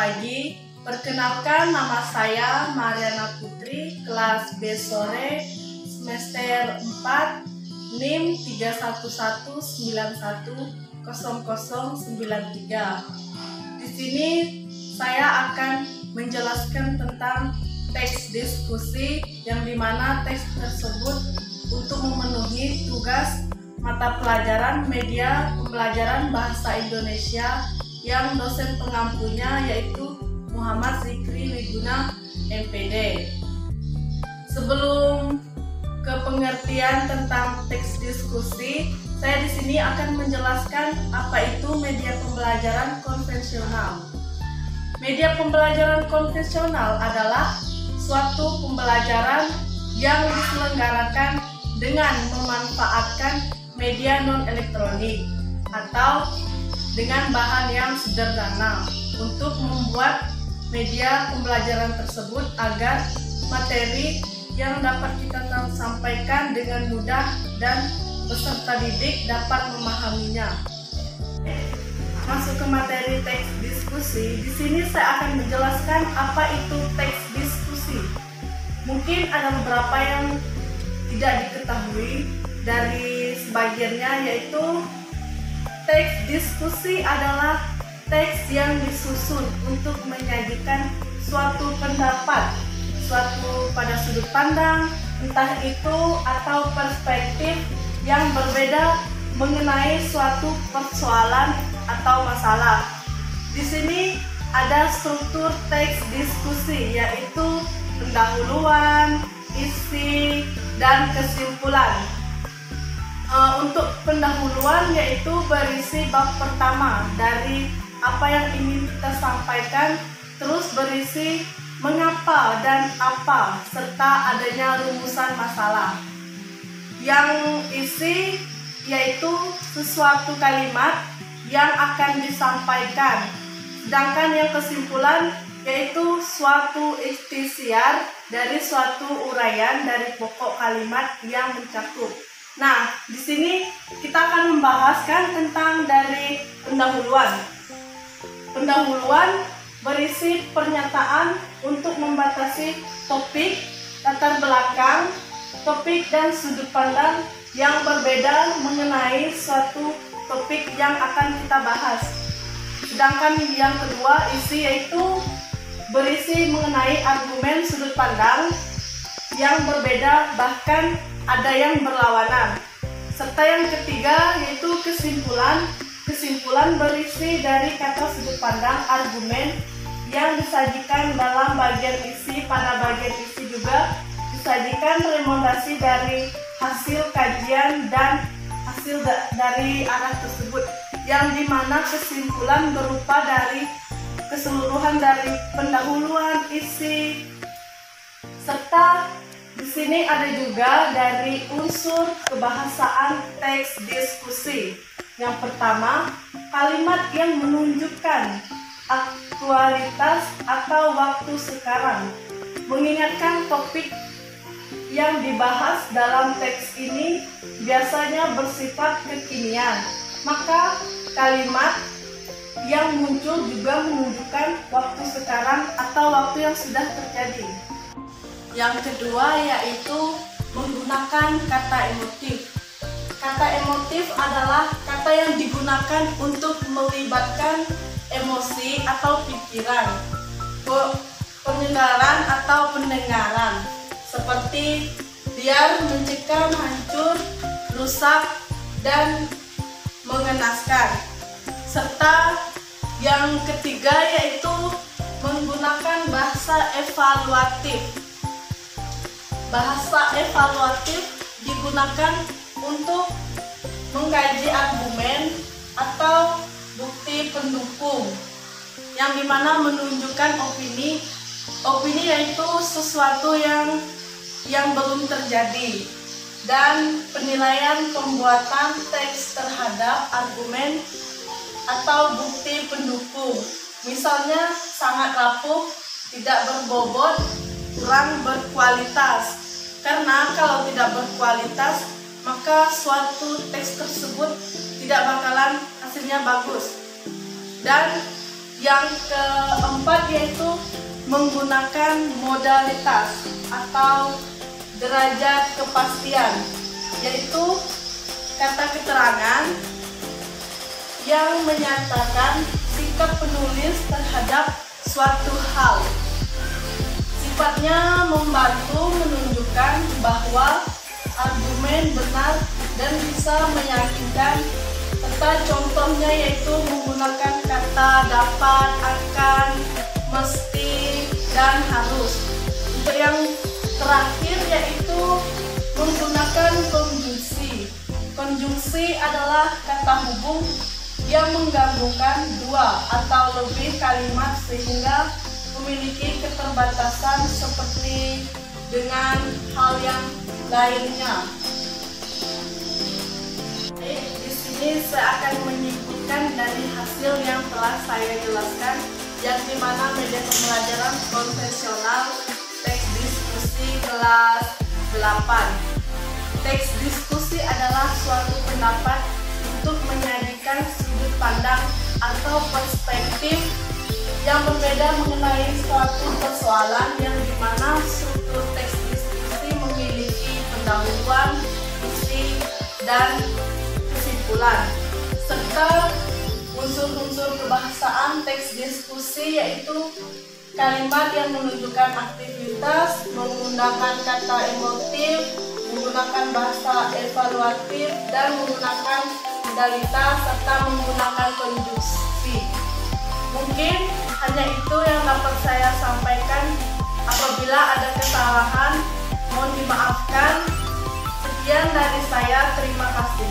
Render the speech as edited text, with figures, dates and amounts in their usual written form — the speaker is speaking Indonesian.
pagi. Perkenalkan, nama saya Mariana Putri, kelas B sore, semester 4, NIM 311910093. Di sini saya akan menjelaskan tentang teks diskusi, yang dimana teks tersebut untuk memenuhi tugas mata pelajaran media pembelajaran bahasa Indonesia yang dosen pengampunya yaitu Muhammad Zikri Wiguna MPD. Sebelum ke pengertian tentang teks diskusi, saya di sini akan menjelaskan apa itu media pembelajaran konvensional. Media pembelajaran konvensional adalah suatu pembelajaran yang diselenggarakan dengan memanfaatkan media non-elektronik atau dengan bahan yang sederhana untuk membuat media pembelajaran tersebut agar materi yang dapat kita sampaikan dengan mudah dan peserta didik dapat memahaminya. Masuk ke materi teks diskusi, di sini saya akan menjelaskan apa itu teks diskusi. Mungkin ada beberapa yang tidak diketahui dari sebagiannya, yaitu teks diskusi adalah teks yang disusun untuk menyajikan suatu pendapat, suatu pada sudut pandang, entah itu atau perspektif yang berbeda mengenai suatu persoalan atau masalah. Di sini ada struktur teks diskusi, yaitu pendahuluan, isi, dan kesimpulan. Untuk pendahuluan yaitu berisi bab pertama dari apa yang ingin kita sampaikan, terus berisi mengapa dan apa, serta adanya rumusan masalah. Yang isi yaitu sesuatu kalimat yang akan disampaikan, sedangkan yang kesimpulan yaitu suatu ikhtiar dari suatu uraian dari pokok kalimat yang mencakup. Nah, di sini kita akan membahaskan tentang dari pendahuluan. Pendahuluan berisi pernyataan untuk membatasi topik, latar belakang, topik dan sudut pandang yang berbeda mengenai suatu topik yang akan kita bahas. Sedangkan yang kedua, isi, yaitu berisi mengenai argumen sudut pandang yang berbeda, bahkan ada yang berlawanan. Serta yang ketiga yaitu kesimpulan. Kesimpulan berisi dari kata sudut pandang, argumen yang disajikan dalam bagian isi. Pada bagian isi juga disajikan rekomendasi dari hasil kajian dan hasil dari arah tersebut, yang dimana kesimpulan berupa dari keseluruhan dari pendahuluan, isi, serta di sini ada juga dari unsur kebahasaan teks diskusi. Yang pertama, kalimat yang menunjukkan aktualitas atau waktu sekarang, mengingatkan topik yang dibahas dalam teks ini biasanya bersifat kekinian. Maka kalimat yang muncul juga menunjukkan waktu sekarang atau waktu yang sudah terjadi. Yang kedua yaitu menggunakan kata emotif. Kata emotif adalah kata yang digunakan untuk melibatkan emosi atau pikiran, pendengaran atau pendengaran, seperti biar, mencekam, hancur, rusak, dan mengenaskan. Serta yang ketiga yaitu menggunakan bahasa evaluatif. Bahasa evaluatif digunakan untuk mengkaji argumen atau bukti pendukung, yang dimana menunjukkan opini. Opini yaitu sesuatu yang belum terjadi, dan penilaian pembuatan teks terhadap argumen atau bukti pendukung. Misalnya sangat rapuh, tidak berbobot, kurang berkualitas. Karena kalau tidak berkualitas, maka suatu teks tersebut tidak bakalan hasilnya bagus. Dan Yang keempat yaitu menggunakan modalitas atau derajat kepastian, yaitu kata keterangan yang menyatakan sikap penulis terhadap suatu hal. Sifatnya membantu menunjukkan bahwa argumen benar dan bisa meyakinkan, serta contohnya yaitu menggunakan kata dapat, akan, mesti, dan harus. Untuk yang terakhir yaitu menggunakan konjungsi. Konjungsi adalah kata hubung yang menggabungkan dua atau lebih kalimat sehingga memiliki keterbatasan seperti dengan hal yang lainnya. Di sini saya akan menyimpulkan dari hasil yang telah saya jelaskan, yang dimana media pembelajaran konvensional teks diskusi kelas 8. Teks diskusi adalah suatu pendapat untuk menyajikan sudut pandang atau perspektif yang berbeda mengenai suatu persoalan, yang dimana struktur teks diskusi memiliki pendahuluan, isi, dan kesimpulan, serta unsur-unsur kebahasaan teks diskusi yaitu kalimat yang menunjukkan aktivitas, menggunakan kata emotif, menggunakan bahasa evaluatif, dan menggunakan modalitas serta menggunakan konjungsi. Mungkin hanya itu yang dapat saya sampaikan. Apabila ada kesalahan, mohon dimaafkan. Sekian dari saya, terima kasih.